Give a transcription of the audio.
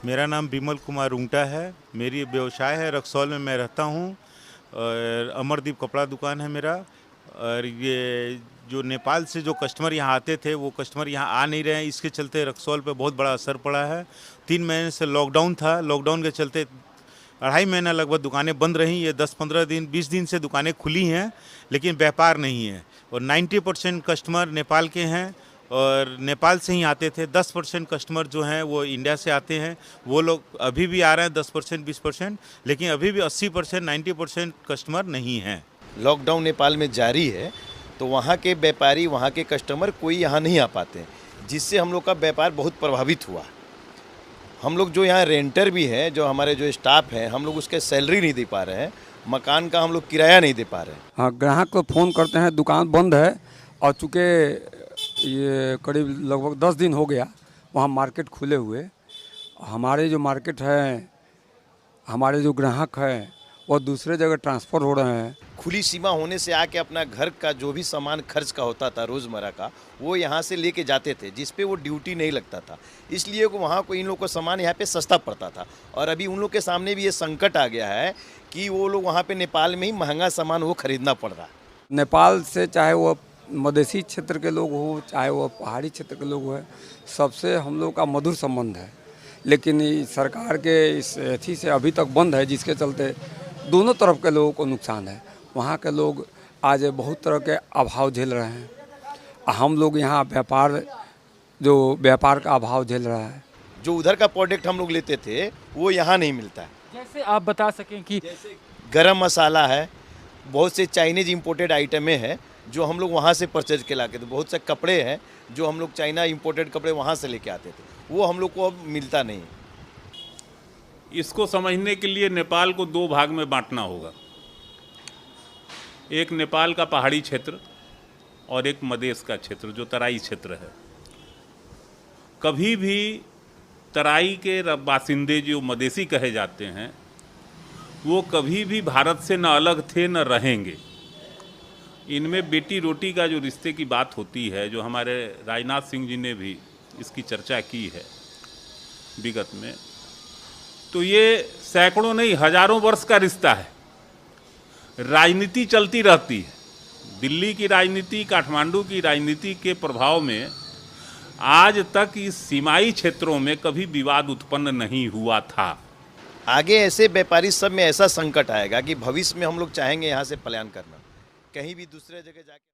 मेरा नाम बिमल कुमार उंगटा है। मेरी व्यवसाय है, रक्सौल में मैं रहता हूँ और अमरदीप कपड़ा दुकान है मेरा। और ये जो नेपाल से जो कस्टमर यहाँ आते थे वो कस्टमर यहाँ आ नहीं रहे हैं, इसके चलते रक्सौल पे बहुत बड़ा असर पड़ा है। 3 महीने से लॉकडाउन था, लॉकडाउन के चलते 2.5 महीना लगभग दुकानें बंद रहीं। ये 10-15 दिन 20 दिन से दुकानें खुली हैं लेकिन व्यापार नहीं है। और 90% कस्टमर नेपाल के हैं और नेपाल से ही आते थे। 10% कस्टमर जो हैं वो इंडिया से आते हैं, वो लोग अभी भी आ रहे हैं 10% 20%, लेकिन अभी भी 80% 90% कस्टमर नहीं हैं। लॉकडाउन नेपाल में जारी है तो वहाँ के व्यापारी, वहाँ के कस्टमर कोई यहाँ नहीं आ पाते, जिससे हम लोग का व्यापार बहुत प्रभावित हुआ। हम लोग जो यहाँ रेंटर भी हैं, जो हमारे जो स्टाफ हैं, हम लोग उसके सैलरी नहीं दे पा रहे हैं, मकान का हम लोग किराया नहीं दे पा रहे हैं। हाँ, ग्राहक को फ़ोन करते हैं, दुकान बंद है और चूँकि ये करीब लगभग 10 दिन हो गया वहाँ मार्केट खुले हुए। हमारे जो मार्केट है, हमारे जो ग्राहक हैं वो दूसरे जगह ट्रांसफ़र हो रहे हैं। खुली सीमा होने से आके अपना घर का जो भी सामान खर्च का होता था रोज़मर्रा का, वो यहाँ से लेके जाते थे, जिस पे वो ड्यूटी नहीं लगता था। इसलिए वहाँ को इन लोग को सामान यहाँ पे सस्ता पड़ता था। और अभी उन लोग के सामने भी ये संकट आ गया है कि वो लोग वहाँ पे नेपाल में ही महंगा सामान वो खरीदना पड़ रहा है। नेपाल से चाहे वो मधेसी क्षेत्र के लोग हों, चाहे वो पहाड़ी क्षेत्र के लोग हों, सबसे हम लोग का मधुर संबंध है। लेकिन सरकार के इस एथी से अभी तक बंद है, जिसके चलते दोनों तरफ के लोगों को नुकसान है। वहाँ के लोग आज बहुत तरह के अभाव झेल रहे हैं। हम लोग यहाँ व्यापार का अभाव झेल रहा है। जो उधर का प्रोडक्ट हम लोग लेते थे वो यहाँ नहीं मिलता है। जैसे आप बता सकें कि जैसे गरम मसाला है, बहुत से चाइनीज इंपोर्टेड आइटमें हैं जो हम लोग वहाँ से परचेज के लाके थे। बहुत से कपड़े हैं जो हम लोग चाइना इंपोर्टेड कपड़े वहाँ से लेके आते थे, वो हम लोग को अब मिलता नहीं। इसको समझने के लिए नेपाल को 2 भाग में बांटना होगा। एक नेपाल का पहाड़ी क्षेत्र और एक मधेश का क्षेत्र जो तराई क्षेत्र है। कभी भी तराई के बासिंदे जो मधेसी कहे जाते हैं वो कभी भी भारत से न अलग थे न रहेंगे। इनमें बेटी रोटी का जो रिश्ते की बात होती है, जो हमारे राजनाथ सिंह जी ने भी इसकी चर्चा की है विगत में, तो ये सैकड़ों नहीं हजारों वर्ष का रिश्ता है। राजनीति चलती रहती है। दिल्ली की राजनीति, काठमांडू की राजनीति के प्रभाव में आज तक इस सीमाई क्षेत्रों में कभी विवाद उत्पन्न नहीं हुआ था। आगे ऐसे व्यापारी सब में ऐसा संकट आएगा कि भविष्य में हम लोग चाहेंगे यहाँ से पलायन करना, कहीं भी दूसरे जगह जाके